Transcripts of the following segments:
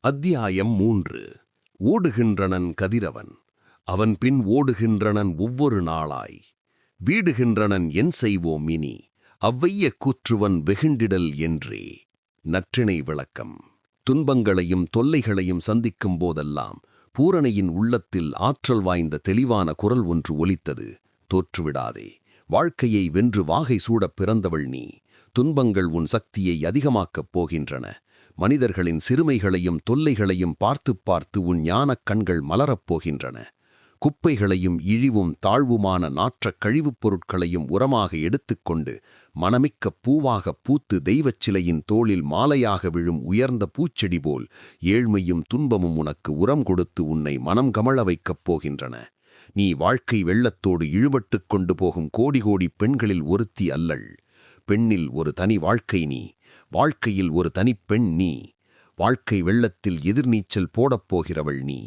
அத்தியாயம் 3. ஓடுகின்றனன் கதிரவன். அவன் பின் ஓடுகின்றனன் ஒவ்வொரு நாளாய். வீடுகின்றனன் என் செய்வோம் இனி, அவ்வைய கூற்றுவன் வெகுண்டிடல் என்றே. நற்றிணை விளக்கம். துன்பங்களையும் தொல்லைகளையும் சந்திக்கும் போதெல்லாம் பூரணியின் உள்ளத்தில் ஆற்றல் வாய்ந்த தெளிவான குரல் ஒன்று ஒலித்தது. தோற்றுவிடாதே, வாழ்க்கையை வென்று வாகை சூடப் பிறந்தவள் நீ. துன்பங்கள் உன் சக்தியை அதிகமாக்கப் போகின்றன. மனிதர்களின் சிறுமைகளையும் தொல்லைகளையும் பார்த்து பார்த்து உன் ஞானக் கண்கள் மலரப் போகின்றன. குப்பைகளையும் இழிவும் தாழ்வுமான நாற்றக் கழிவுப் பொருட்களையும் உரமாக எடுத்துக்கொண்டு மனமிக்க பூவாகப் பூத்து தெய்வச் சிலையின் தோளில் மாலையாக விழும் உயர்ந்த பூச்செடி போல் ஏழ்மையும் துன்பமும் உனக்கு உரம் கொடுத்து உன்னை மனம் கமழ வைக்கப் போகின்றன. நீ வாழ்க்கை வெள்ளத்தோடு இழுபட்டுக் கொண்டு போகும் கோடி கோடி பெண்களில் ஒருத்தி அல்லள். பெண்ணில் ஒரு தனி வாழ்க்கை நீ. வாழ்க்கையில் ஒரு தனிப்பெண் நீ. வாழ்க்கை வெள்ளத்தில் எதிர்நீச்சல் போடப்போகிறவள் நீ.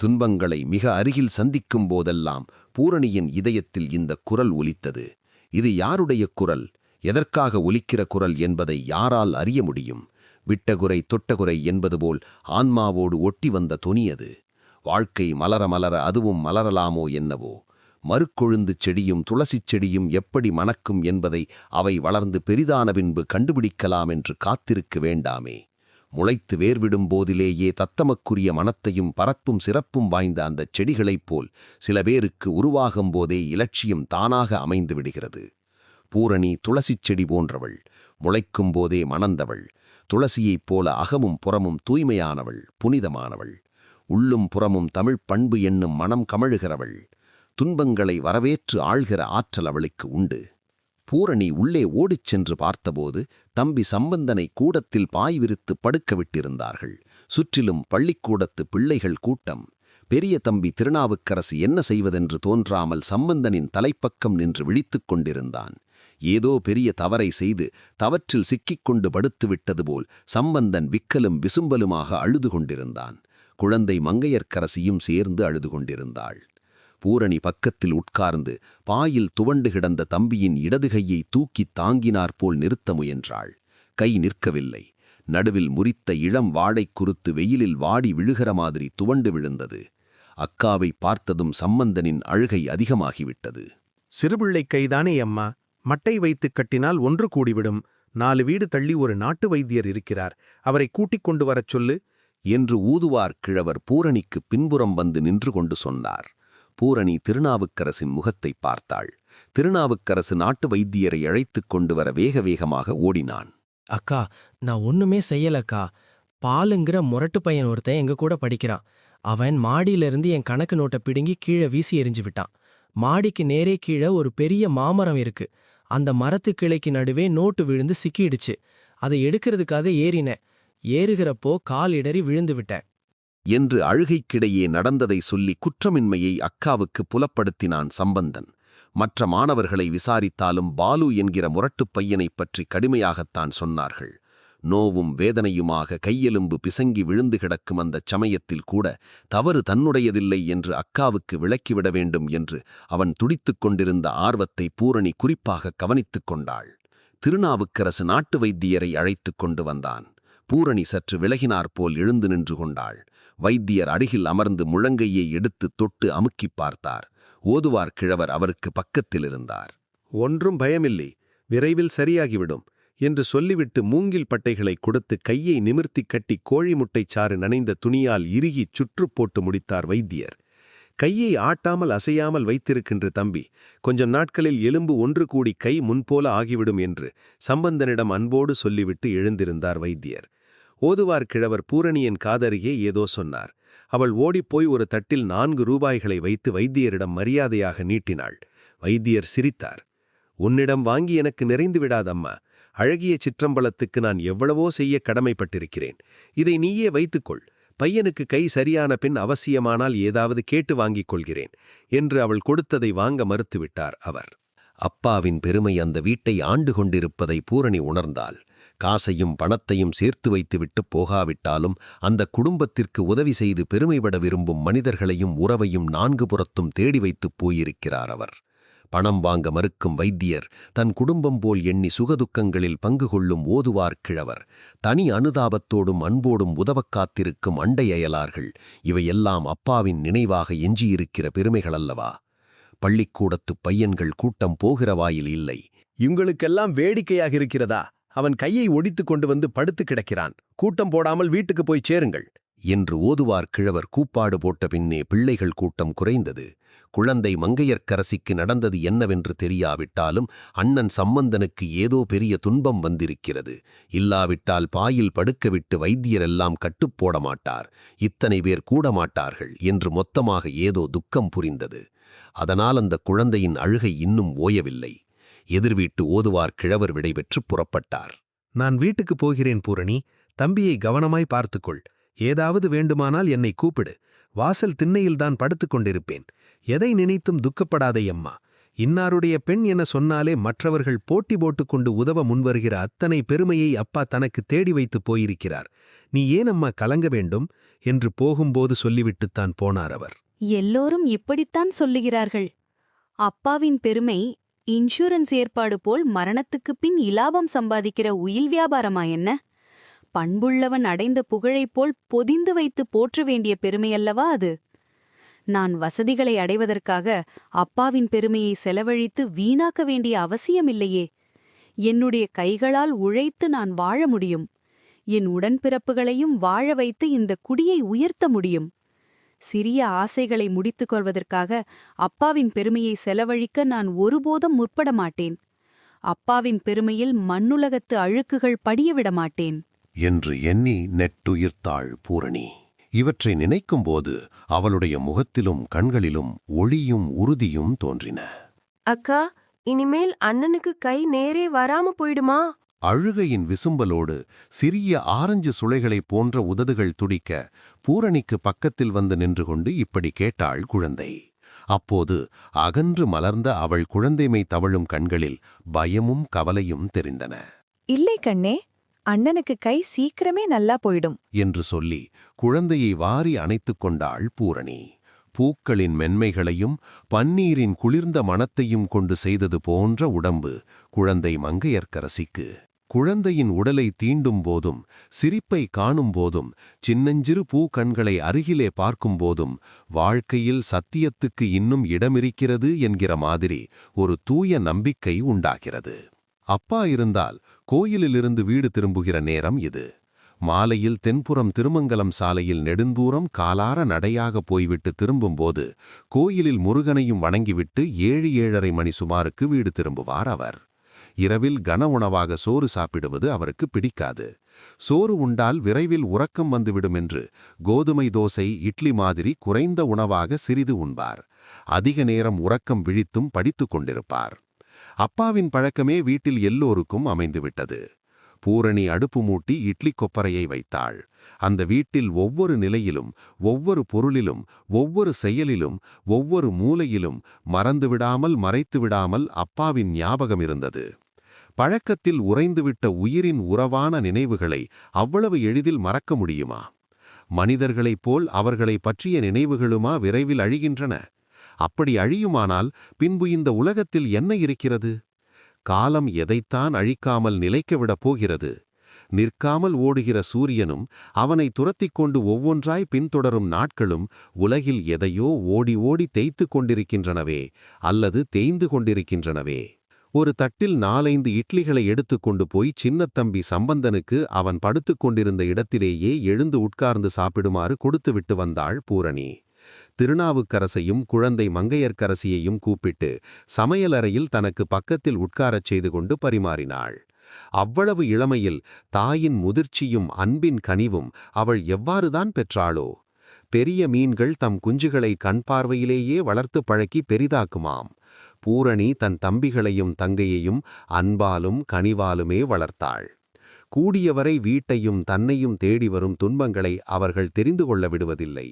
துன்பங்களை மிக அருகில் சந்திக்கும் போதெல்லாம் பூரணியின் இதயத்தில் இந்த குரல் ஒலித்தது. இது யாருடைய குரல், எதற்காக ஒலிக்கிற குரல் என்பதை யாரால் அறிய முடியும்? விட்டகுறை தொட்டகுறை என்பது போல் ஆன்மாவோடு ஒட்டி வந்த தொனியது. வாழ்க்கை மலர மலர அதுவும் மலரலாமோ என்னவோ. மறுக்கொழுந்து செடியும் துளசிச் செடியும் எப்படி மணக்கும் என்பதை அவை வளர்ந்து பெரிதான பின்பு கண்டுபிடிக்கலாம் என்று காத்திருக்க வேண்டாமே. முளைத்து வேர்விடும் போதிலேயே தத்தமக்குரிய மனத்தையும் பரப்பும் சிறப்பும் வாய்ந்த அந்தச் செடிகளைப் போல் சில பேருக்கு உருவாகும் போதே இலட்சியம் தானாக அமைந்து விடுகிறது. பூரணி துளசிச் செடி போன்றவள். முளைக்கும் போதே மணந்தவள். துளசியைப் போல அகமும் புறமும் தூய்மையானவள், புனிதமானவள். உள்ளும் புறமும் தமிழ்ப் பண்பு என்னும் மனம் கமழுகிறவள். துன்பங்களை வரவேற்று ஆள்கிற ஆற்றல் அவளுக்கு உண்டு. பூரணி உள்ளே ஓடிச் சென்று பார்த்தபோது தம்பி சம்பந்தனை கூடத்தில் பாய் விரித்து படுக்க விட்டிருந்தார்கள். சுற்றிலும் பள்ளிக்கூடத்து பிள்ளைகள் கூட்டம். பெரிய தம்பி திருநாவுக்கரசு என்ன செய்வதென்று தோன்றாமல் சம்பந்தனின் தலைப்பக்கம் நின்று விழித்துக் கொண்டிருந்தான். ஏதோ பெரிய தவறை செய்து தவற்றில் சிக்கிக்கொண்டு படுத்து விட்டது போல் சம்பந்தன் விக்கலும் விசும்பலுமாக அழுது கொண்டிருந்தான். குழந்தை மங்கையர்க்கரசியும் சேர்ந்து அழுது கொண்டிருந்தாள். பூரணி பக்கத்தில் உட்கார்ந்து பாயில் துவண்டு கிடந்த தம்பியின் இடது கையை தூக்கித் தாங்கினாற்போல் நிறுத்த முயன்றாள். கை நிற்கவில்லை. நடுவில் முறித்த இளம் வாழைக் குருத்து வெயிலில் வாடி விழுகிற மாதிரி துவண்டு விழுந்தது. அக்காவை பார்த்ததும் சம்பந்தனின் அழுகை அதிகமாகிவிட்டது. சிறுபிள்ளை கைதானே அம்மா, மட்டை வைத்துக் கட்டினால் ஒன்று கூடிவிடும். 4 வீடு தள்ளி ஒரு நாட்டு வைத்தியர் இருக்கிறார், அவரை கூட்டிக் கொண்டு வரச் சொல்லு என்று ஊதுவார் கிழவர் பூரணிக்கு பின்புறம் வந்து நின்று கொண்டு சொன்னார். பூரணி திருநாவுக்கரசின் முகத்தை பார்த்தாள். திருநாவுக்கரசு நாட்டு வைத்தியரை அழைத்துக் கொண்டு வர வேக வேகமாக ஓடினான். அக்கா, நான் ஒண்ணுமே செய்யலக்கா. பாலுங்கிற முரட்டு பையன் ஒருத்தன் எங்க கூட படிக்கிறான். அவன் மாடியிலிருந்து என் கணக்கு நோட்டை பிடுங்கி கீழே வீசி எரிஞ்சு விட்டான். மாடிக்கு நேரே கீழே ஒரு பெரிய மாமரம் இருக்கு. அந்த மரத்து கிளைக்கு நடுவே நோட்டு விழுந்து சிக்கிடுச்சு. அதை எடுக்கிறதுக்காக ஏறினேன். ஏறுகிறப்போ கால் இடறி விழுந்து விட்டேன் என்று அழுகைக்கிடையே நடந்ததை சொல்லி குற்றமின்மையை அக்காவுக்கு புலப்படுத்தினான் சம்பந்தன். மற்ற மாணவர்களை விசாரித்தாலும் பாலு என்கிற முரட்டுப் பையனைப் பற்றி கடுமையாகத்தான் சொன்னார்கள். நோவும் வேதனையுமாக கையெலும்பு பிசங்கி விழுந்து கிடக்கும் அந்தச் சமயத்தில் கூட தவறு தன்னுடையதில்லை என்று அக்காவுக்கு விளக்கிவிட வேண்டும் என்று அவன் துடித்துக் கொண்டிருந்த ஆர்வத்தை பூரணி குறிப்பாக கவனித்துக் கொண்டாள். திருநாவுக்கரசு நாட்டு வைத்தியரை அழைத்துக் கொண்டு வந்தான். பூரணி சற்று விலகினாற்போல் எழுந்து நின்று கொண்டாள். வைத்தியர் அருகில் அமர்ந்து முழங்கையை எடுத்து தொட்டு அமுக்கிப் பார்த்தார். ஓதுவார் கிழவர் அவருக்கு பக்கத்தில் இருந்தார். ஒன்றும் பயமில்லை, விரைவில் சரியாகிவிடும் என்று சொல்லிவிட்டு மூங்கில் பட்டைகளை கொடுத்து கையை நிமிர்த்தி கட்டி கோழி முட்டைச்சாறு நனைந்த துணியால் இறுகிச் சுற்று போட்டு முடித்தார் வைத்தியர். கையை ஆட்டாமல் அசையாமல் வைத்திருக்கின்ற தம்பி, கொஞ்சம் நாட்களில் எலும்பு ஒன்று கூடி கை முன்போல ஆகிவிடும் என்று சம்பந்தனிடம் அன்போடு சொல்லிவிட்டு எழுந்திருந்தார் வைத்தியர். ஓதுவார் கிழவர் பூரணியின் காதருகே ஏதோ சொன்னார். அவள் ஓடிப்போய் ஒரு தட்டில் 4 ரூபாய்களை வைத்து வைத்தியரிடம் மரியாதையாக நீட்டினாள். வைத்தியர் சிரித்தார். உன்னிடம் வாங்கி எனக்கு நிறைந்து விடாதம்மா. அழகிய சிற்றம்பலத்துக்கு நான் எவ்வளவோ செய்ய கடமைப்பட்டிருக்கிறேன். இதை நீயே வைத்துக்கொள். பையனுக்கு கை சரியான பின் அவசியமானால் ஏதாவது கேட்டு வாங்கிக் கொள்கிறேன் என்று அவள் கொடுத்ததை வாங்க மறுத்துவிட்டார் அவர். அப்பாவின் பெருமை அந்த வீட்டை ஆண்டு கொண்டிருப்பதை பூரணி உணர்ந்தாள். காசையும் பணத்தையும் சேர்த்து வைத்துவிட்டு போகாவிட்டாலும் அந்த குடும்பத்திற்கு உதவி செய்து பெருமைப்பட விரும்பும் மனிதர்களையும் உறவையும் 4 புறத்தும் தேடி வைத்துப் போயிருக்கிறார் அவர். பணம் வாங்க மறுக்கும் வைத்தியர், தன் குடும்பம் போல் எண்ணி சுகதுக்கங்களில் பங்கு கொள்ளும் ஓதுவார் கிழவர், தனி அனுதாபத்தோடும் அன்போடும் உதவக் காத்திருக்கும் அண்டை அயலார்கள், இவையெல்லாம் அப்பாவின் நினைவாக எஞ்சியிருக்கிற பெருமைகளல்லவா? பள்ளிக்கூடத்துப் பையன்கள் கூட்டம் போகிற வாயில் இல்லை. இவங்களுக்கெல்லாம் வேடிக்கையாக இருக்கிறதா? அவன் கையை ஒடித்துக் கொண்டு வந்து படுத்து கிடக்கிறான். கூட்டம் போடாமல் வீட்டுக்கு போய் சேருங்கள் என்று ஓதுவார் கிழவர் கூப்பாடு போட்ட பின்னே பிள்ளைகள் கூட்டம் குறைந்தது. குழந்தை மங்கையர்க்கரசிக்கு நடந்தது என்னவென்று தெரியாவிட்டாலும் அண்ணன் சம்பந்தனுக்கு ஏதோ பெரிய துன்பம் வந்திருக்கிறது. இல்லாவிட்டால் பாயில் படுக்கவிட்டு வைத்தியரெல்லாம் கட்டுப்போட மாட்டார், இத்தனை பேர் கூட மாட்டார்கள் என்று மொத்தமாக ஏதோ துக்கம் புரிந்தது. அதனால் அந்த குழந்தையின் அழுகை இன்னும் ஓயவில்லை. எதிர்வீட்டு ஓதுவார் கிழவர் விடைபெற்று புறப்பட்டார். நான் வீட்டுக்கு போகிறேன் பூரணி, தம்பியை கவனமாய் பார்த்துக்கொள். ஏதாவது வேண்டுமானால் என்னை கூப்பிடு. வாசல் திண்ணையில்தான் படுத்துக் கொண்டிருப்பேன். எதை நினைத்தும் துக்கப்படாதே அம்மா. இன்னாருடைய பெண் என சொன்னாலே மற்றவர்கள் போட்டி போட்டுக்கொண்டு உதவ முன்வருகிற அத்தனை பெருமையை அப்பா தனக்கு தேடி வைத்துப் போயிருக்கிறார். நீ ஏன் அம்மா கலங்க வேண்டும் என்று போகும்போது சொல்லிவிட்டுத்தான் போனார் அவர். எல்லோரும் இப்படித்தான் சொல்லுகிறார்கள். அப்பாவின் பெருமை இன்சூரன்ஸ் ஏற்பாடு போல் மரணத்துக்குப் பின் இலாபம் சம்பாதிக்கிற உயில் வியாபாரமா என்ன? பண்புள்ளவன் அடைந்த புகழைப் போல் பொதிந்து வைத்து போற்ற வேண்டிய பெருமையல்லவா அது? நான் வசதிகளை அடைவதற்காக அப்பாவின் பெருமையை செலவழித்து வீணாக்க வேண்டிய அவசியமில்லையே. என்னுடைய கைகளால் உழைத்து நான் வாழ முடியும். என் உடன்பிறப்புகளையும் வாழ வைத்து இந்த குடியை உயர்த்த முடியும். சிறிய ஆசைகளை முடித்துக் கொள்வதற்காக அப்பாவின் பெருமையை செலவழிக்க நான் ஒருபோதும் முற்பட மாட்டேன். அப்பாவின் பெருமையில் மண்ணுலகத்து அழுக்குகள் படியவிட மாட்டேன் என்று எண்ணி நெட்டுயிர்த்தாள் பூரணி. இவற்றை நினைக்கும்போது அவளுடைய முகத்திலும் கண்களிலும் ஒளியும் உறுதியும் தோன்றின. அக்கா, இனிமேல் அண்ணனுக்கு கை நேரே வராம போயிடுமா? அழுகையின் விசும்பலோடு சிறிய ஆரஞ்சு சுளைகளைப் போன்ற உதடுகள் துடிக்க பூரணிக்கு பக்கத்தில் வந்து நின்று கொண்டு இப்படி கேட்டாள் குழந்தை. அப்போது அகன்று மலர்ந்த அவள் குழந்தைமை தவழும் கண்களில் பயமும் கவலையும் தெரிந்தன. இல்லை கண்ணே, அண்ணனுக்கு கை சீக்கிரமே நல்லா போயிடும் என்று சொல்லி குழந்தையை வாரி அணைத்துக் கொண்டாள் பூரணி. பூக்களின் மென்மைகளையும் பன்னீரின் குளிர்ந்த மணத்தையும் கொண்டு செய்தது போன்ற உடம்பு குழந்தை மங்கையர்க்கரசிக்கு. குழந்தையின் உடலை தீண்டும் போதும், சிரிப்பை காணும் போதும், சின்னஞ்சிறு பூ கண்களை அருகிலே பார்க்கும் போதும் வாழ்க்கையில் சத்தியத்துக்கு இன்னும் இடமிருக்கிறது என்கிற மாதிரி ஒரு தூய நம்பிக்கை உண்டாகிறது. அப்பா இருந்தால் கோயிலிலிருந்து வீடு திரும்புகிற நேரம் இது. மாலையில் தென்புறம் திருமங்கலம் சாலையில் நெடுந்தூரம் காலார நடையாக போய்விட்டு திரும்பும்போது கோயிலில் முருகனையும் வணங்கிவிட்டு 7-7:30 மணி சுமாருக்கு வீடு திரும்புவார் அவர். இரவில் கன உணவாக சோறு சாப்பிடுவது அவருக்கு பிடிக்காது. சோறு உண்டால் விரைவில் உறக்கம் வந்துவிடும் என்று கோதுமை தோசை, இட்லி மாதிரி குறைந்த உணவாக சிறிது உண்பார். அதிக நேரம் உறக்கம் விழித்தும் படித்துக் கொண்டிருப்பார். அப்பாவின் பழக்கமே வீட்டில் எல்லோருக்கும் அமைந்துவிட்டது. பூரணி அடுப்பு மூட்டி இட்லி கொப்பரையை வைத்தாள். அந்த வீட்டில் ஒவ்வொரு நிலையிலும், ஒவ்வொரு பொருளிலும், ஒவ்வொரு செயலிலும், ஒவ்வொரு மூலையிலும் மறந்துவிடாமல் மறைத்துவிடாமல் அப்பாவின் ஞாபகம் இருந்தது. பழக்கத்தில் உறைந்துவிட்ட உயிரின் உறவான நினைவுகளை அவ்வளவு எளிதில் மறக்க முடியுமா? மனிதர்களைப் போல் அவர்களை பற்றிய நினைவுகளுமா விரைவில் அழிகின்றன? அப்படி அழியுமானால் பின்பு இந்த உலகத்தில் என்ன இருக்கிறது? காலம் எதைத்தான் அழிக்காமல் நிலைக்கவிடப் போகிறது? நிற்காமல் ஓடுகிற சூரியனும் அவனை துரத்திக் கொண்டு ஒவ்வொன்றாய் பின்தொடரும் நாட்களும் உலகில் எதையோ ஓடி ஓடி தேய்த்து கொண்டிருக்கின்றனவே, அல்லது தேய்ந்து கொண்டிருக்கின்றனவே. ஒரு தட்டில் 4-5 இட்லிகளை எடுத்துக்கொண்டு போய் சின்னத்தம்பி சம்பந்தனுக்கு அவன் படுத்துக் கொண்டிருந்த இடத்திலேயே எழுந்து உட்கார்ந்து சாப்பிடுமாறு கொடுத்துவிட்டு வந்தாள் பூரணி. திருநாவுக்கரசையும் குழந்தை மங்கையர்க்கரசியையும் கூப்பிட்டு சமையலறையில் தனக்கு பக்கத்தில் உட்காரச் செய்து கொண்டு பரிமாறினாள். அவ்வளவு இளமையில் தாயின் முதிர்ச்சியும் அன்பின் கனிவும் அவள் எவ்வாறுதான் பெற்றாளோ? பெரிய மீன்கள் தம் குஞ்சுகளை கண் பார்வையிலேயே வளர்த்து பழக்கி பெரிதாக்குமாம். பூரணி தன் தம்பிகளையும் தங்கையையும் அன்பாலும் கனிவாலுமே வளர்த்தாள். கூடியவரை வீட்டையும் தன்னையும் தேடி வரும் துன்பங்களை அவர்கள் தெரிந்து கொள்ள விடுவதில்லை.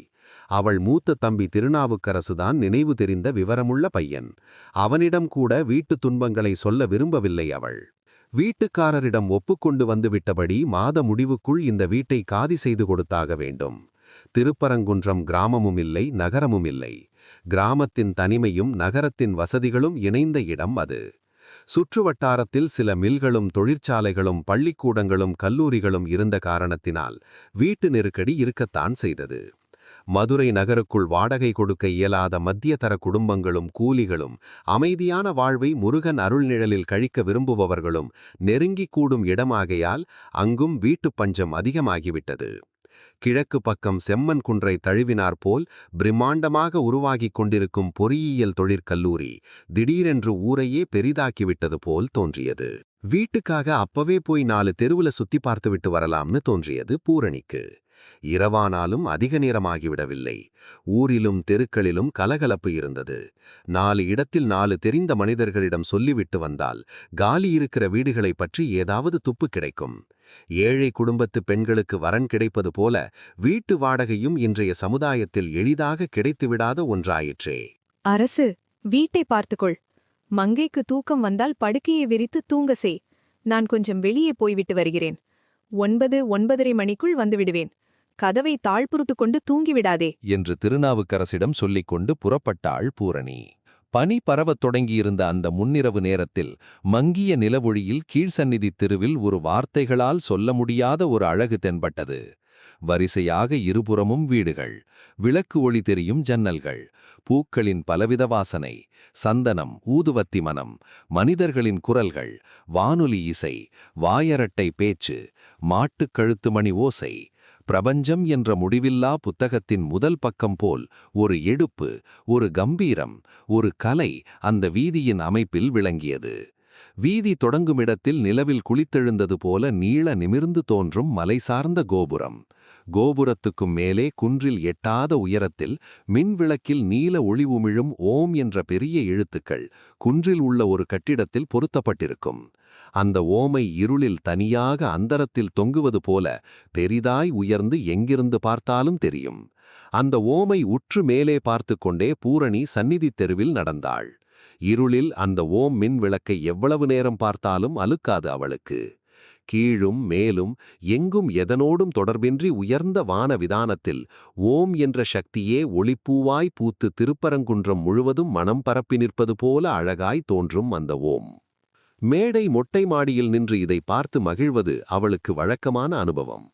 அவள் மூத்த தம்பி திருநாவுக்கரசுதான் நினைவு தெரிந்த விவரமுள்ள பையன். அவனிடம் கூட வீட்டு துன்பங்களை சொல்ல விரும்பவில்லை அவள். வீட்டுக்காரரிடம் ஒப்புக்கொண்டு வந்துவிட்டபடி மாத முடிவுக்குள் இந்த வீட்டை காதி செய்து கொடுத்தாக வேண்டும். திருப்பரங்குன்றம் கிராமமும் இல்லை, நகரமும் இல்லை. கிராமத்தின் தனிமையும் நகரத்தின் வசதிகளும் இணைந்த இடம் அது. சுற்றுவட்டாரத்தில் சில மில்களும் தொழிற்சாலைகளும் பள்ளிக்கூடங்களும் கல்லூரிகளும் இருந்த காரணத்தினால் வீட்டு நெருக்கடி இருக்கத்தான் செய்தது. மதுரை நகருக்குள் வாடகை கொடுக்க இயலாத மத்தியதர குடும்பங்களும் கூலிகளும், அமைதியான வாழ்வை முருகன் அருள்நிழலில் கழிக்க விரும்புபவர்களும் நெருங்கி கூடும் இடமாகையால் அங்கும் வீட்டுப் பஞ்சம் அதிகமாகிவிட்டது. கிழக்கு பக்கம் செம்மன் குன்றை தழுவினாற்போல் பிரம்மாண்டமாக உருவாகிக் கொண்டிருக்கும் பொறியியல் தொழிற்கல்லூரி திடீரென்று ஊரையே பெரிதாக்கிவிட்டது போல் தோன்றியது. வீட்டுக்காக அப்பவே போய் 4 தெருவுல சுத்தி பார்த்துவிட்டு வரலாம்னு தோன்றியது பூரணிக்கு. இரவானாலும் அதிக நேரமாகிவிடவில்லை. ஊரிலும் தெருக்களிலும் கலகலப்பு இருந்தது. 4 இடத்தில் 4 தெரிந்த மனிதர்களிடம் சொல்லிவிட்டு வந்தால் காலி இருக்கிற வீடுகளைப் பற்றி ஏதாவது துப்பு கிடைக்கும். ஏழை குடும்பத்து பெண்களுக்கு வரன் கிடைப்பது போல வீட்டு வாடகையும் இன்றைய சமுதாயத்தில் எளிதாக கிடைத்துவிடாத ஒன்றாயிற்றே. அரசு, வீட்டை பார்த்துக்கொள். மங்கைக்கு தூக்கம் வந்தால் படுக்கையை விரித்து தூங்க செய். நான் கொஞ்சம் வெளியே போய்விட்டு வருகிறேன். 9:30 மணிக்குள் வந்துவிடுவேன். கதவை தாழ்புருட்டு கொண்டு தூங்கிவிடாதே என்று திருநாவுக்கரசிடம் சொல்லிக் கொண்டு புறப்பட்டாள் பூரணி. பனி பரவத் தொடங்கியிருந்த அந்த முன்னிரவு நேரத்தில் மங்கிய நிலவொளியில் கீழ்சந்நிதி தெருவில் ஒரு வார்த்தைகளால் சொல்ல முடியாத ஒரு அழகு தென்பட்டது. வரிசையாக இருபுறமும் வீடுகள், விளக்கு ஒளி தெரியும் ஜன்னல்கள், பூக்களின் பலவித வாசனை, சந்தனம், ஊதுவத்தி மனம், மனிதர்களின் குரல்கள், வானொலி இசை, வாயரட்டை பேச்சு, மாட்டுக் கழுத்து மணி ஓசை. பிரபஞ்சம் என்ற முடிவில்லா புத்தகத்தின் முதல் பக்கம் போல் ஒரு எடுப்பு, ஒரு கம்பீரம், ஒரு கலை அந்த வீதியின் அமைப்பில் விளங்கியது. வீதி தொடங்குமிடத்தில் நிலவில் குளித்தெழுந்தது போல நீள நிமிர்ந்து தோன்றும் மலை சார்ந்த கோபுரம். கோபுரத்துக்கும் மேலே குன்றில் எட்டாத உயரத்தில் மின்விளக்கில் நீல ஒளி உமிழும் ஓம் என்ற பெரிய எழுத்துக்கள் குன்றில் உள்ள ஒரு கட்டிடத்தில் பொருத்தப்பட்டிருக்கும். அந்த ஓமை இருளில் தனியாக அந்தரத்தில் தொங்குவது போல பெரிதாய் உயர்ந்து எங்கிருந்து பார்த்தாலும் தெரியும். அந்த ஓமை உற்று மேலே பார்த்து கொண்டே பூரணி சந்நிதி தெருவில் நடந்தாள். இருளில் அந்த ஓம் மின் விளக்கை எவ்வளவு நேரம் பார்த்தாலும் அலுக்காது அவளுக்கு. கீழும் மேலும் எங்கும் எதனோடும் தொடர்பின்றி உயர்ந்த வான விதானத்தில் ஓம் என்ற சக்தியே ஒளிப்பூவாய் பூத்து திருப்பரங்குன்றம் முழுவதும் மனம் பரப்பி நிற்பது போல அழகாய் தோன்றும் அந்த ஓம். மேடை மொட்டை மாடியில் நின்று இதை பார்த்து மகிழ்வது அவளுக்கு வழக்கமான அனுபவம்.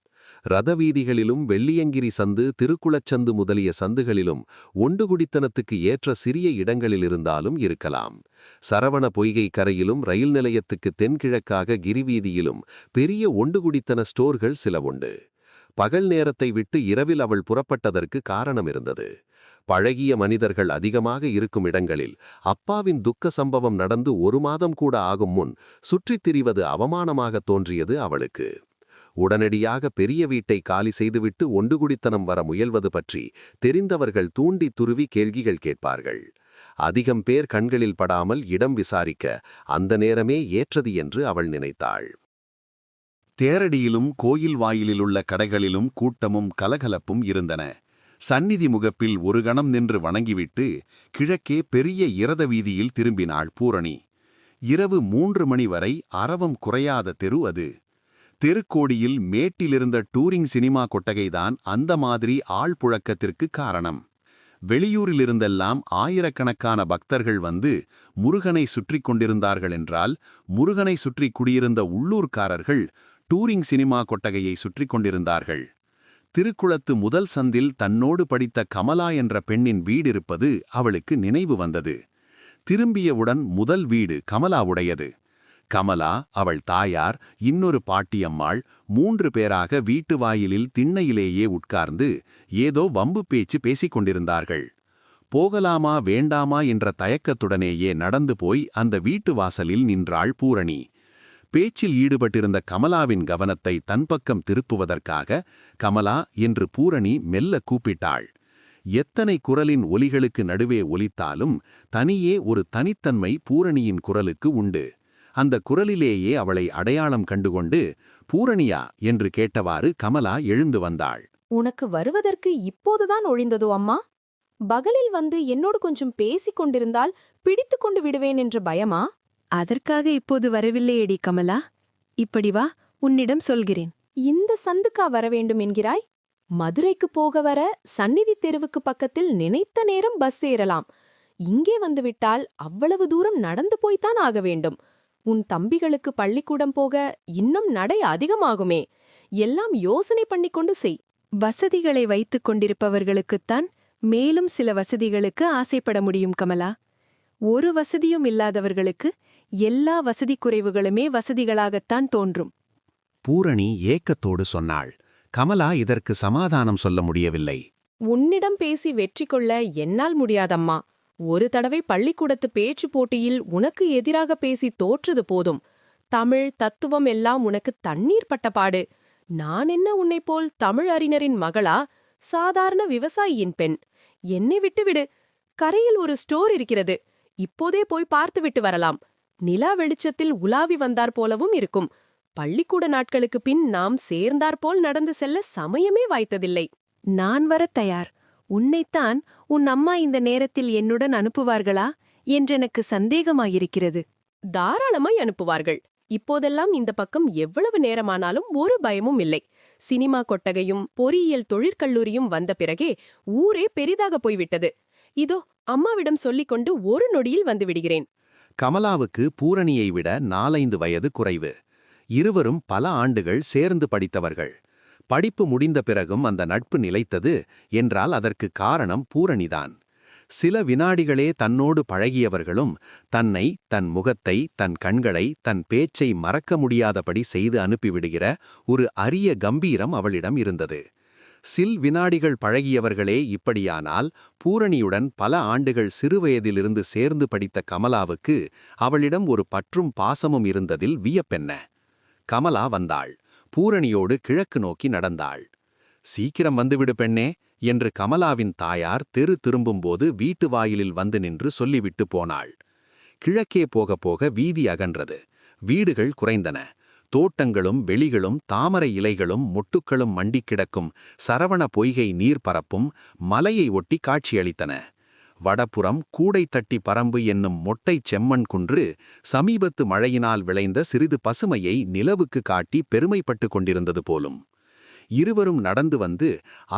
ரதவீதிகளிலும் வெள்ளியங்கிரி சந்து, திருக்குளச்சந்து முதலிய சந்துகளிலும் ஒண்டுகுடித்தனத்துக்கு ஏற்ற சிறிய இடங்களிலிருந்தாலும் இருக்கலாம். சரவண பொய்கை கரையிலும் ரயில் நிலையத்துக்கு தென்கிழக்காக கிரிவீதியிலும் பெரிய ஒண்டுகுடித்தன ஸ்டோர்கள் சில உண்டு. பகல் நேரத்தை விட்டு இரவில் அவள் புறப்பட்டதற்கு காரணம் இருந்தது. பழகிய மனிதர்கள் அதிகமாக இருக்கும் இடங்களில் அப்பாவின் துக்க சம்பவம் நடந்து 1 மாதம் கூட ஆகும் முன் சுற்றித் திரிவது அவமானமாக தோன்றியது அவளுக்கு. உடனடியாக பெரிய வீட்டை காலி செய்துவிட்டு ஒண்டுகுடித்தனம் வர முயல்வது பற்றி தெரிந்தவர்கள் தூண்டி துருவி கேள்விகள் கேட்பார்கள். அதிகம் பேர் கண்களில் படாமல் இடம் விசாரிக்க அந்த நேரமே ஏற்றது என்று அவள் நினைத்தாள். தேரடியிலும் கோயில் வாயிலிலுள்ள கடைகளிலும் கூட்டமும் கலகலப்பும் இருந்தன. சந்நிதி முகப்பில் ஒரு கணம் நின்று வணங்கிவிட்டு கிழக்கே பெரிய இரத வீதியில் திரும்பினாள் பூரணி. இரவு 3 மணி வரை அரவம் குறையாத தெரு அது. தெருக்கோடியில் மேட்டிலிருந்த டூரிங் சினிமா கொட்டகைதான் அந்த மாதிரி ஆள்புழக்கத்திற்கு காரணம். வெளியூரிலிருந்தெல்லாம் ஆயிரக்கணக்கான பக்தர்கள் வந்து முருகனை சுற்றி கொண்டிருந்தார்கள் என்றால், முருகனை சுற்றி குடியிருந்த உள்ளூர்காரர்கள் டூரிங் சினிமா கொட்டகையை சுற்றி கொண்டிருந்தார்கள். திருக்குளத்து முதல் சந்தில் தன்னோடு படித்த கமலா என்ற பெண்ணின் வீடிருப்பது அவளுக்கு நினைவு வந்தது. திரும்பியவுடன் முதல் வீடு கமலாவுடையது. கமலா, அவள் தாயார், இன்னொரு பாட்டியம்மாள் 3 பேராக வீட்டு வாயிலில் திண்ணையிலேயே உட்கார்ந்து ஏதோ வம்பு பேச்சு பேசிக் கொண்டிருந்தார்கள். போகலாமா வேண்டாமா என்ற தயக்கத்துடனேயே நடந்து போய் அந்த வீட்டு வாசலில் நின்றாள் பூரணி. பேச்சில் ஈடுபட்டிருந்த கமலாவின் கவனத்தை தன்பக்கம் திருப்புவதற்காக கமலா என்று பூரணி மெல்ல கூப்பிட்டாள். எத்தனை குரலின் ஒலிகளுக்கு நடுவே ஒலித்தாலும் தனியே ஒரு தனித்தன்மை பூரணியின் குரலுக்கு உண்டு. அந்த குரலிலேயே அவளை அடையாளம் கண்டுகொண்டு பூரணியா என்று கேட்டவாறு கமலா எழுந்து வந்தாள். உனக்கு வருவதற்கு இப்போதுதான் ஒழிந்ததோ அம்மா? பகலில் வந்து என்னோடு கொஞ்சம் பேசிக் கொண்டிருந்தால் பிடித்துக் கொண்டு விடுவேன் என்ற பயமா? அதற்காக இப்போது வரவில்லையேடி கமலா. இப்படி வா, உன்னிடம் சொல்கிறேன். இந்த சந்துக்கா வர வேண்டும் என்கிறாய்? மதுரைக்கு போக வர சந்நிதி தெருவுக்கு பக்கத்தில் நினைத்த நேரம் பஸ் ஏறலாம். இங்கே வந்துவிட்டால் அவ்வளவு தூரம் நடந்து போய்த்தான் ஆக வேண்டும். உன் தம்பிகளுக்கு பள்ளிக்கூடம் போக இன்னும் நடை அதிகமாகுமே. எல்லாம் யோசனை பண்ணிக்கொண்டு செய். வசதிகளை வைத்துக் கொண்டிருப்பவர்களுக்குத்தான் மேலும் சில வசதிகளுக்கு ஆசைப்பட முடியும் கமலா. ஒரு வசதியும் இல்லாதவர்களுக்கு எல்லா வசதி குறைவுகளுமே வசதிகளாகத்தான் தோன்றும். பூரணி ஏக்கத்தோடு சொன்னாள். கமலா இதற்கு சமாதானம் சொல்ல முடியவில்லை. உன்னிடம் பேசி வெற்றி கொள்ள என்னால் முடியாதம்மா. ஒரு தடவை பள்ளிக்கூடத்து பேச்சு போட்டியில் உனக்கு எதிராக பேசி தோற்றது போதும். தமிழ் தத்துவம் எல்லாம் உனக்கு தண்ணீர் பட்டபாடு. நான் என்ன உன்னைப் போல் தமிழ் அறிஞரின் மகளா? சாதாரண விவசாயியின் பெண். என்னை விட்டுவிடு. கரையில் ஒரு ஸ்டோர் இருக்கிறது. இப்போதே போய் பார்த்துவிட்டு வரலாம். நிலா வெளிச்சத்தில் உலாவி வந்தார் போலவும் இருக்கும். பள்ளிக்கூட நாட்களுக்கு பின் நாம் சேர்ந்தாற்போல் நடந்து செல்ல சமயமே வாய்த்ததில்லை. நான் வரத் தயார். உன்னைத்தான் உன் அம்மா இந்த நேரத்தில் என்னுடன் அனுப்புவார்களா என்றெனக்கு சந்தேகமாயிருக்கிறது. தாராளமாய் அனுப்புவார்கள். இப்போதெல்லாம் இந்த பக்கம் எவ்வளவு நேரமானாலும் ஒரு பயமும் இல்லை. சினிமா கொட்டகையும் பொறியியல் தொழிற்கல்லூரியும் வந்த பிறகே ஊரே பெரிதாக போய்விட்டது. இதோ அம்மாவிடம் சொல்லிக்கொண்டு ஒரு நொடியில் வந்து விடுகிறேன். கமலாவுக்கு பூரணியை விட 4-5 வயது குறைவு. இருவரும் பல ஆண்டுகள் சேர்ந்து படித்தவர்கள். படிப்பு முடிந்த பிறகும் அந்த நட்பு நிலைத்தது என்றால் அதற்கு காரணம் பூரணிதான். சில வினாடிகளே தன்னோடு பழகியவர்களும் தன்னை, தன் முகத்தை, தன் கண்களை, தன் பேச்சை மறக்க முடியாதபடி செய்து அனுப்பிவிடுகிற ஒரு அரிய கம்பீரம் அவளிடம் இருந்தது. சில் வினாடிகள் பழகியவர்களே இப்படியானால் பூரணியுடன் பல ஆண்டுகள் சிறுவயதிலிருந்து சேர்ந்து படித்த கமலாவுக்கு அவளிடம் ஒரு பற்றும் பாசமும் இருந்ததில் வியப்பென்ன? கமலா வந்தாள். பூரணியோடு கிழக்கு நோக்கி நடந்தாள். சீக்கிரம் வந்துவிடு பெண்ணே என்று கமலாவின் தாயார் தெரு திரும்பும்போது வீட்டு வாயிலில் வந்து நின்று சொல்லிவிட்டு போனாள். கிழக்கே போக போக வீதி அகன்றது. வீடுகள் குறைந்தன. தோட்டங்களும் வெளிகளும் தாமரை இலைகளும் மொட்டுக்களும் மண்டிக் கிடக்கும் சரவண பொய்கை நீர்ப்பரப்பும் மலையை ஒட்டி காட்சியளித்தன. வடபுறம் கூடை தட்டி பரம்பு என்னும் மொட்டைச் செம்மண் குன்று சமீபத்து மழையினால் விளைந்த சிறிது பசுமையை நிலவுக்கு காட்டி பெருமைப்பட்டு கொண்டிருந்தது போலும். இருவரும் நடந்து வந்து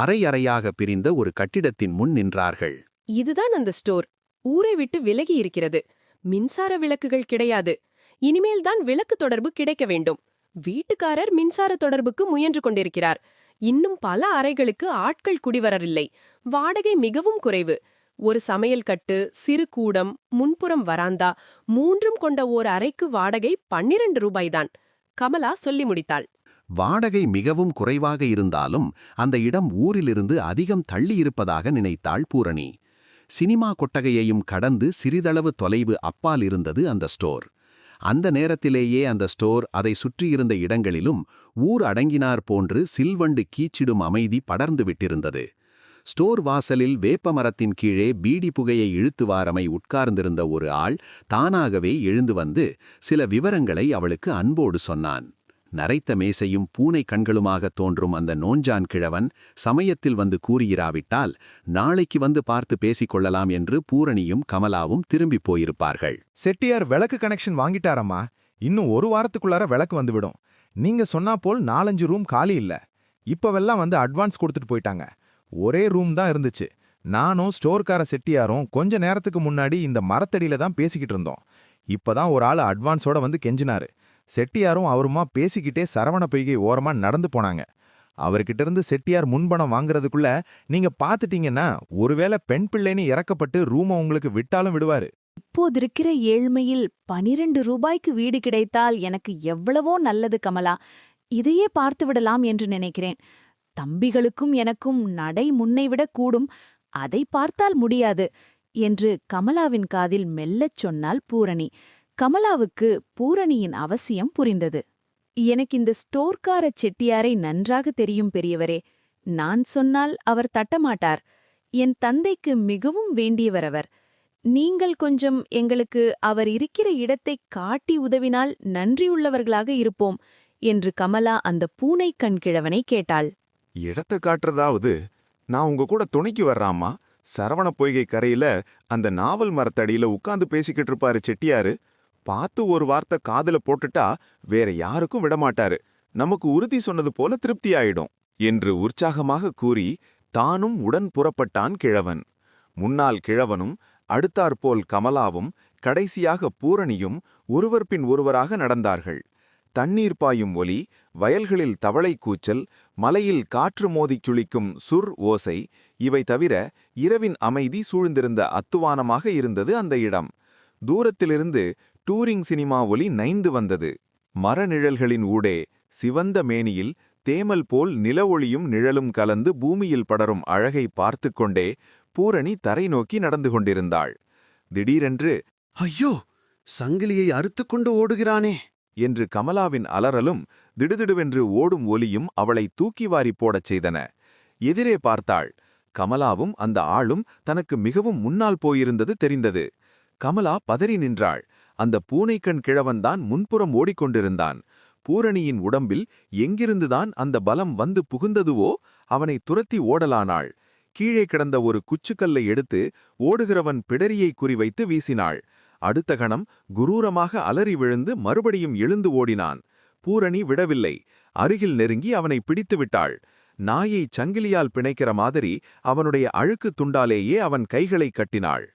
அரை அறையாக பிரிந்த ஒரு கட்டிடத்தின் முன் நின்றார்கள். இதுதான் அந்த ஸ்டோர். ஊரை விட்டு விலகி இருக்கிறது. மின்சார விளக்குகள் கிடையாது. இனிமேல்தான் விளக்கு தொடர்பு கிடைக்க வேண்டும். வீட்டுக்காரர் மின்சார தொடர்புக்கு முயன்று கொண்டிருக்கிறார். இன்னும் பல அறைகளுக்கு ஆட்கள் குடிவரவில்லை. வாடகை மிகவும் குறைவு. ஒரு சமையல் கட்டு, சிறு கூடம், முன்புறம் வராந்தா, 3 கொண்ட ஓர் அறைக்கு வாடகை 12 ரூபாய்தான். கமலா சொல்லி முடித்தாள். வாடகை மிகவும் குறைவாக இருந்தாலும் அந்த இடம் ஊரிலிருந்து அதிகம் தள்ளியிருப்பதாக நினைத்தாள் பூரணி. சினிமா கொட்டகையையும் கடந்து சிறிதளவு தொலைவு அப்பால் இருந்தது அந்த ஸ்டோர். அந்த நேரத்திலேயே அந்த ஸ்டோர் அதை சுற்றியிருந்த இடங்களிலும் ஊர் அடங்கினார் போன்று சில்வண்டு கீச்சிடும் அமைதி படர்ந்து விட்டிருந்தது. ஸ்டோர் வாசலில் வேப்பமரத்தின் கீழே பீடி புகையை இழுத்துவாரமை உட்கார்ந்திருந்த ஒரு ஆள் தானாகவே எழுந்து வந்து சில விவரங்களை அவளுக்கு அன்போடு சொன்னான். நரைத்த மேசையும் பூனை கண்களுமாக தோன்றும் அந்த நோஞ்சான் கிழவன் சமயத்தில் வந்து கூறியிராவிட்டால் நாளைக்கு வந்து பார்த்து பேசிக்கொள்ளலாம் என்று பூரணியும் கமலாவும் திரும்பி போயிருப்பார்கள். செட்டியார் விளக்கு கனெக்ஷன் வாங்கிட்டாரம்மா. இன்னும் ஒரு வாரத்துக்குள்ளார விளக்கு வந்துவிடும். நீங்க சொன்னா போல் 4-5 ரூம் காலி இல்ல. இப்பவெல்லாம் வந்து அட்வான்ஸ் கொடுத்துட்டு போயிட்டாங்க. ஒரே ரூம் தான் இருந்துச்சு. நானும் ஸ்டோர்கார செட்டியாரும் கொஞ்ச நேரத்துக்கு முன்னாடி இந்த மரத்தடியில தான் பேசிக்கிட்டு இருந்தோம். இப்பதான் ஒரு ஆள் அட்வான்ஸோட வந்து கெஞ்சினாரு. செட்டியாரும் அவருமா பேசிக்கிட்டே சரவண பொய்கை ஓரமா நடந்து போனாங்க. அவர்கிட்ட இருந்து செட்டியார் முன்பணம் வாங்குறதுக்குள்ள நீங்க பாத்துட்டீங்கன்னா ஒருவேளை பெண் பிள்ளைன்னு இறக்கப்பட்டு ரூமை உங்களுக்கு விட்டாலும் விடுவாரு. இப்போதிருக்கிற ஏழ்மையில் 12 ரூபாய்க்கு வீடு கிடைத்தால் எனக்கு எவ்வளவோ நல்லது கமலா. இதையே பார்த்து விடலாம் என்று நினைக்கிறேன். தம்பிகளுக்கும் எனக்கும் நடை முன்னைவிட கூடும். அதை பார்த்தால் முடியாது என்று கமலாவின் காதில் மெல்லச் சொன்னாள் பூரணி. கமலாவுக்கு பூரணியின் அவசியம் புரிந்தது. எனக்கு இந்த ஸ்டோர்கார செட்டியாரை நன்றாக தெரியும் பெரியவரே. நான் சொன்னால் அவர் தட்டமாட்டார். என் தந்தைக்கு மிகவும் வேண்டியவர் அவர். நீங்கள் கொஞ்சம் எங்களுக்கு அவர் இருக்கிற இடத்தை காட்டி உதவினால் நன்றியுள்ளவர்களாக இருப்போம் என்று கமலா அந்த பூனை கண் கிழவனை கேட்டாள். இடத்தை காட்டுறதாவது நான் உங்க கூட துணைக்கு வர்றாமா. சரவண பொய்கை கரையில அந்த நாவல் மரத்தடியில உட்கார்ந்து பேசிக்கிட்டு இருப்பாரு செட்டியாரு. பார்த்து ஒரு வார்த்தை காதுல போட்டுட்டா வேற யாருக்கும் விடமாட்டாரு. நமக்கு உறுதி சொன்னது போல திருப்தி ஆயிடும். என்று உற்சாகமாக கூறி தானும் உடன் புறப்பட்டான் கிழவன். முன்னால் கிழவனும் அடுத்தாற்போல் கமலாவும் கடைசியாக பூரணியும் ஒருவர் பின் ஒருவராக நடந்தார்கள். தண்ணீர் பாயும் ஒலி, வயல்களில் தவளை கூச்சல், மலையில் காற்று மோதிச் சுளிக்கும் சுர் ஓசை, இவை தவிர இரவின் அமைதி சூழ்ந்திருந்த அத்துவானமாக இருந்தது அந்த இடம். தூரத்திலிருந்து டூரிங் சினிமா ஒலி நைந்து வந்தது. மரநிழல்களின் ஊடே சிவந்த மேனியில் தேமல் போல் நில ஒளியும் நிழலும் கலந்து பூமியில் படரும் அழகை பார்த்து கொண்டே பூரணி தரை நோக்கி நடந்து கொண்டிருந்தாள். திடீரென்று, ஐயோ, சங்கிலியை அறுத்துக்கொண்டு ஓடுகிறானே என்று கமலாவின் அலறலும் திடுதிடுவென்று ஓடும் ஒலியும் அவளை தூக்கி வாரி போடச் செய்தன. எதிரே பார்த்தாள். கமலாவும் அந்த ஆளும் தனக்கு மிகவும் முன்னால் போயிருந்தது தெரிந்தது. கமலா பதறி நின்றாள். அந்த பூனைக்கண் கிழவன்தான் முன்புறம் ஓடிக்கொண்டிருந்தான். பூரணியின் உடம்பில் எங்கிருந்துதான் அந்த பலம் வந்து புகுந்ததுவோ அவனை துரத்தி ஓடலானாள். கீழே கிடந்த ஒரு குச்சுக்கல்லை எடுத்து ஓடுகிறவன் பிடரியை குறிவைத்து வீசினாள். அடுத்த கணம் குரூரமாக அலறி விழுந்து மறுபடியும் எழுந்து ஓடினான். பூரணி விடவில்லை. அருகில் நெருங்கி அவனை பிடித்து விட்டாள். நாயை சங்கிலியால் பிணைக்கிற மாதிரி அவனுடைய அழுக்கு துண்டாலேயே அவன் கைகளை கட்டினாள்.